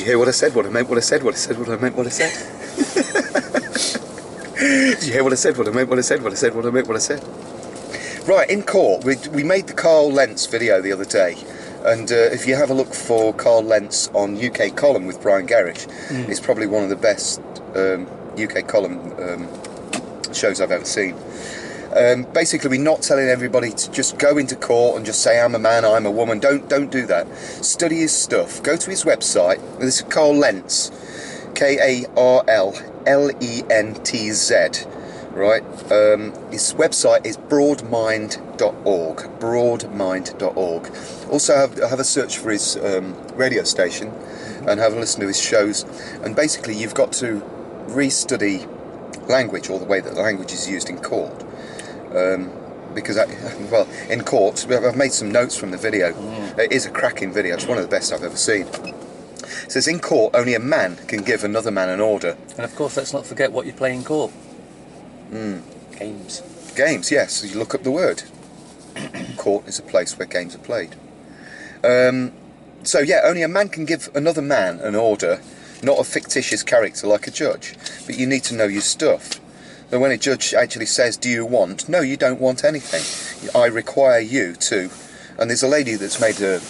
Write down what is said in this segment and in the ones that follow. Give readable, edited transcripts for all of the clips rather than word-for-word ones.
hear what I said? What I meant? What I said? What I said? What I meant? What I said? Did you hear what I said? What I meant? What I said? What I said? What I meant? What I said? Right, in court, we made the KARL LENTZ video the other day, and if you have a look for KARL LENTZ on UK Column with Brian Gerrish, it's probably one of the best UK Column shows I've ever seen. Basically, we're not telling everybody to just go into court and just say I'm a man, I'm a woman. Don't do that. Study his stuff. Go to his website. This is KARL LENTZ, KARL LENTZ. Right. His website is broadmind.org. Broadmind.org. Also, have a search for his radio station and have a listen to his shows. And basically, you've got to re-study language, or the way that language is used in court. Because, well, in court, I've made some notes from the video. It is a cracking video. It's one of the best I've ever seen. It says, in court, only a man can give another man an order. And of course, let's not forget what you play in court. Games. Games, yes. You look up the word. Court is a place where games are played. So, yeah, only a man can give another man an order, not a fictitious character like a judge. But you need to know your stuff. So when a judge actually says, do you want? No, you don't want anything. I require you to. And there's a lady that's made a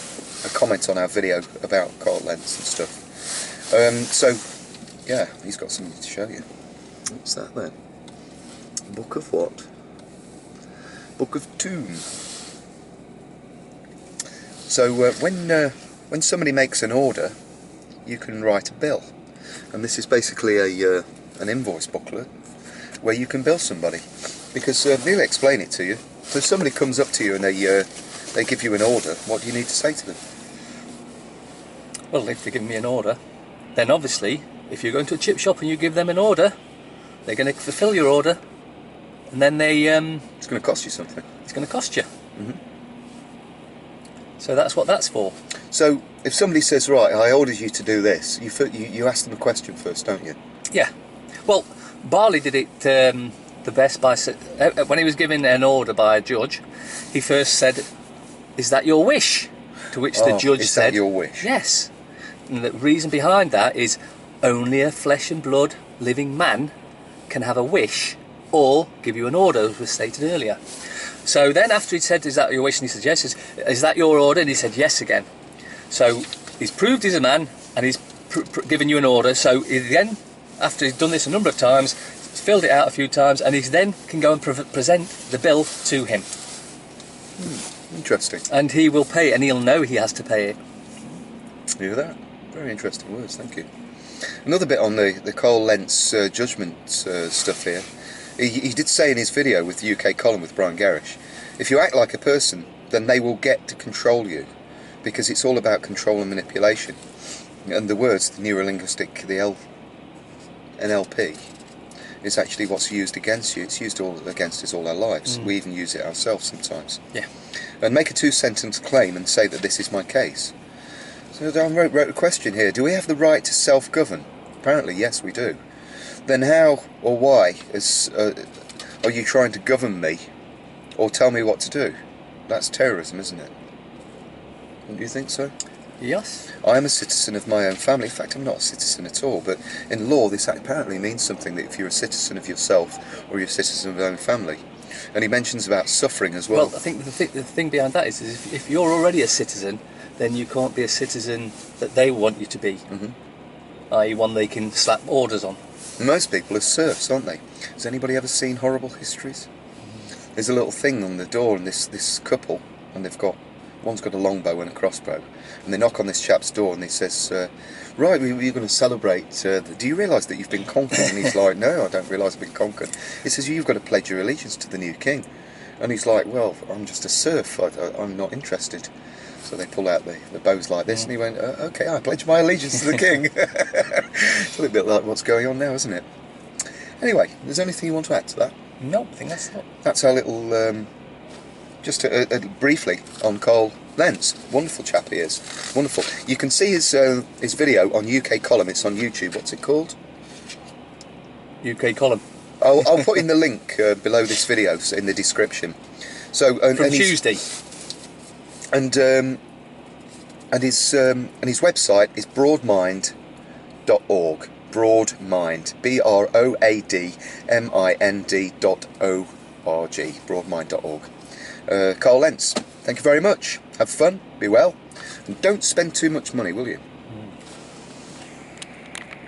comment on our video about KARL LENTZ and stuff. So, yeah, he's got something to show you. What's that then? Book of what? Book of Tomb. So when somebody makes an order, you can write a bill. And this is basically an invoice booklet where you can bill somebody, because they'll explain it to you. So if somebody comes up to you and they give you an order, what do you need to say to them? Well, if they give me an order, then obviously, if you're going to a chip shop and you give them an order, they're going to fulfil your order, and then they... it's going to cost you something. It's going to cost you. So that's what that's for. So if somebody says, right, I ordered you to do this, you ask them a question first, don't you? Yeah. Well, Barley did it the best by when he was given an order by a judge. He first said, "Is that your wish?" To which the judge said, "Is that your wish?" Yes. And the reason behind that is only a flesh and blood living man can have a wish or give you an order, as was stated earlier. So then, after he said, "Is that your wish?" and he said, "Yes," "Is that your order?" and he said, "Yes" again. So he's proved he's a man and he's given you an order. So he then, after he's done this a number of times, filled it out a few times, and he then can go and present the bill to him. Interesting. And he will pay it, and he'll know he has to pay it. You hear that? Very interesting words, thank you. Another bit on the KARL LENTZ judgment stuff here. He did say in his video with the UK Column with Brian Gerrish, if you act like a person, then they will get to control you, because it's all about control and manipulation. And the words, the neurolinguistic, the NLP, is actually what's used against you. It's used against us all our lives. We even use it ourselves sometimes. Yeah. And make a two-sentence claim and say that this is my case. So I wrote a question here. Do we have the right to self-govern? Apparently, yes, we do. Then how or why are you trying to govern me or tell me what to do? That's terrorism, isn't it? Don't you think so? Yes. I am a citizen of my own family. In fact, I'm not a citizen at all. But in law, this apparently means something, that if you're a citizen of yourself or you're a citizen of your own family. And he mentions about suffering as well. Well, I think the thing behind that is if you're already a citizen, then you can't be a citizen that they want you to be. I.e. one they can slap orders on. Most people are serfs, aren't they? Has anybody ever seen Horrible Histories? There's a little thing on the door, and this couple, and one's got a longbow and a crossbow, and they knock on this chap's door, and he says, right, we're going to celebrate, do you realise that you've been conquered? And he's like, no, I don't realise I've been conquered. He says, you've got to pledge your allegiance to the new king. And he's like, well, I'm just a serf, I'm not interested. So they pull out the bows like this, and he went, okay, I pledge my allegiance to the king. It's a little bit like what's going on now, isn't it? Anyway, is there anything you want to add to that? No, I think that's it. That's our little, just briefly on KARL LENTZ. Wonderful chap he is. Wonderful. You can see his video on UK Column. It's on YouTube. What's it called? UK Column. I'll put in the link below this video in the description. So From Tuesday. And his website is broadmind.org. broadmind.org. Broadmind. BROADMIND.org. Broadmind.org. KARL LENTZ, thank you very much. Have fun, be well, and don't spend too much money, will you?